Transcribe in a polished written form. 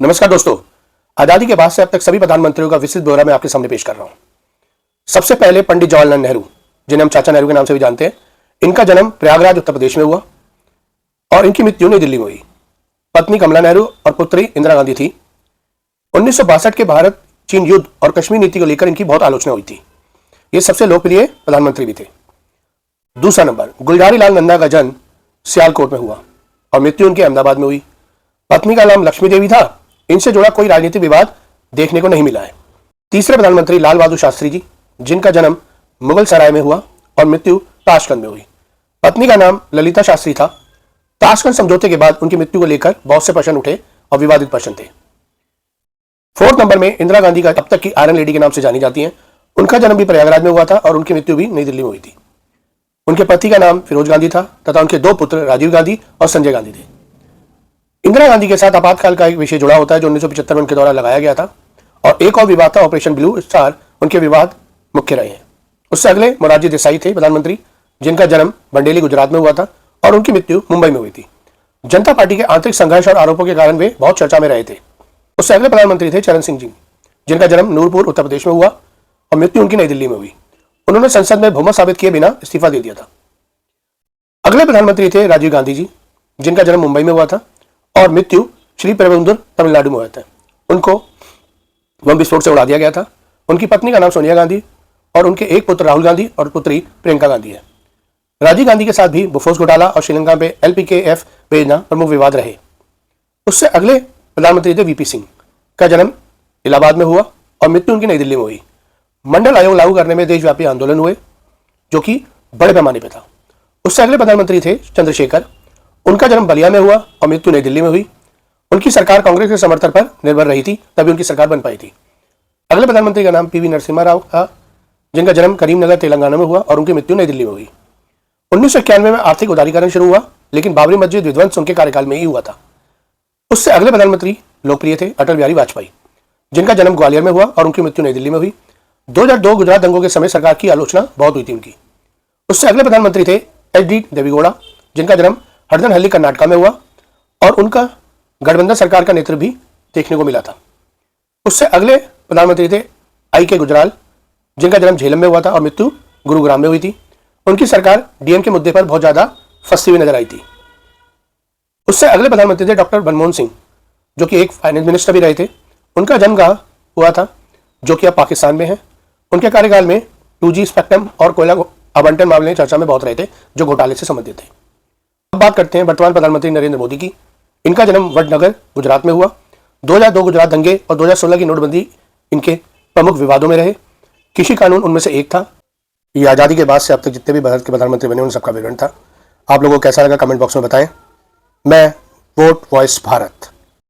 नमस्कार दोस्तों, आजादी के बाद से अब तक सभी प्रधानमंत्रियों का विस्तृत ब्यौरा मैं आपके सामने पेश कर रहा हूं। सबसे पहले पंडित जवाहरलाल नेहरू, जिन्हें हम चाचा नेहरू के नाम से भी जानते हैं। इनका जन्म प्रयागराज उत्तर प्रदेश में हुआ और इनकी मृत्यु नई दिल्ली में हुई। पत्नी कमला नेहरू और पुत्री इंदिरा गांधी थी। 1962 के भारत चीन युद्ध और कश्मीर नीति को लेकर इनकी बहुत आलोचना हुई थी। ये सबसे लोकप्रिय प्रधानमंत्री भी थे। दूसरा नंबर, गुलजारी लाल नंदा का जन्म सियालकोट में हुआ और मृत्यु उनके अहमदाबाद में हुई। पत्नी का नाम लक्ष्मी देवी था। इनसे जुड़ा कोई राजनीतिक विवाद देखने को नहीं मिला है। तीसरे प्रधानमंत्री लाल बहादुर शास्त्री जी, जिनका जन्म मुगल सराय में हुआ और मृत्यु ताशकंद में हुई। पत्नी का नाम ललिता शास्त्री था। ताशकंद समझौते के बाद उनकी मृत्यु को लेकर बहुत से प्रश्न उठे और विवादित प्रश्न थे। फोर्थ नंबर में इंदिरा गांधी का अब तक की आयरन लेडी के नाम से जानी जाती हैं। उनका जन्म भी प्रयागराज में हुआ था और उनकी मृत्यु भी नई दिल्ली में हुई थी। उनके पति का नाम फिरोज गांधी था तथा उनके दो पुत्र राजीव गांधी और संजय गांधी थे। इंदिरा गांधी के साथ आपातकाल का एक विषय जुड़ा होता है जो 1975 में उनके द्वारा लगाया गया था और एक और विवाद था ऑपरेशन ब्लू स्टार। उनके विवाद मुख्य रहे हैं। उससे अगले मोरारजी देसाई थे प्रधानमंत्री, जिनका जन्म बंडेली गुजरात में हुआ था और उनकी मृत्यु मुंबई में हुई थी। जनता पार्टी के आंतरिक संघर्ष और आरोपों के कारण वे बहुत चर्चा में रहे थे। उससे अगले प्रधानमंत्री थे चरण सिंह जी, जिनका जन्म नूरपुर उत्तर प्रदेश में हुआ और मृत्यु उनकी नई दिल्ली में हुई। उन्होंने संसद में बहुमत साबित किए बिना इस्तीफा दे दिया था। अगले प्रधानमंत्री थे राजीव गांधी जी, जिनका जन्म मुंबई में हुआ था और मृत्यु श्री पेरुंबदूर तमिलनाडु में हुआ था। उनको बम विस्फोट से उड़ा दिया गया था। उनकी पत्नी का नाम सोनिया गांधी और उनके एक पुत्र राहुल गांधी और पुत्री प्रियंका गांधी है। राजीव गांधी के साथ भी बोफोर्स घोटाला और श्रीलंका में LPKF भेजना प्रमुख विवाद रहे। उससे अगले प्रधानमंत्री थे VP सिंह, का जन्म इलाहाबाद में हुआ और मृत्यु उनकी नई दिल्ली में हुई। मंडल आयोग लागू करने में देशव्यापी आंदोलन हुए जो कि बड़े पैमाने पर था। उससे अगले प्रधानमंत्री थे चंद्रशेखर। उनका जन्म बलिया में हुआ और मृत्यु नई दिल्ली में हुई। उनकी सरकार कांग्रेस के समर्थन पर निर्भर रही थी, तभी उनकी सरकार बन पाई थी। अगले प्रधानमंत्री का नाम PV नरसिम्हा राव था, जिनका जन्म करीमनगर तेलंगाना में हुआ और उनकी मृत्यु नई दिल्ली में हुई। 1991 में आर्थिक उदारीकरण शुरू हुआ, लेकिन बाबरी मस्जिद विध्वंस उनके कार्यकाल में ही हुआ था। उससे अगले प्रधानमंत्री लोकप्रिय थे अटल बिहारी वाजपेयी, जिनका जन्म ग्वालियर में हुआ और उनकी मृत्यु नई दिल्ली में हुई। 2002 गुजरात दंगों के समय सरकार की आलोचना बहुत हुई थी उनकी। उससे अगले प्रधानमंत्री थे HD देवेगौड़ा, जिनका जन्म हरदनहल्ली कर्नाटका में हुआ और उनका गठबंधन सरकार का नेतृत्व भी देखने को मिला था। उससे अगले प्रधानमंत्री थे IK गुजराल, जिनका जन्म झेलम में हुआ था और मृत्यु गुरुग्राम में हुई थी। उनकी सरकार डीएम के मुद्दे पर बहुत ज्यादा फंसी हुई नजर आई थी। उससे अगले प्रधानमंत्री थे डॉक्टर मनमोहन सिंह, जो कि एक फाइनेंस मिनिस्टर भी रहे थे। उनका जन्म कहाँ हुआ था, जो कि अब पाकिस्तान में है। उनके कार्यकाल में 2G स्पेक्ट्रम और कोयला आवंटन मामले चर्चा में बहुत रहे थे, जो घोटाले से संबंधित थे। अब बात करते हैं वर्तमान प्रधानमंत्री नरेंद्र मोदी की। इनका जन्म वडनगर गुजरात में हुआ। 2002 गुजरात दंगे और 2016 की नोटबंदी इनके प्रमुख विवादों में रहे। कृषि कानून उनमें से एक था। ये आज़ादी के बाद से अब तक जितने भी भारत के प्रधानमंत्री बने उन सबका विवरण था। आप लोगों को कैसा लगा कमेंट बॉक्स में बताएं। मैं वोट वॉइस भारत।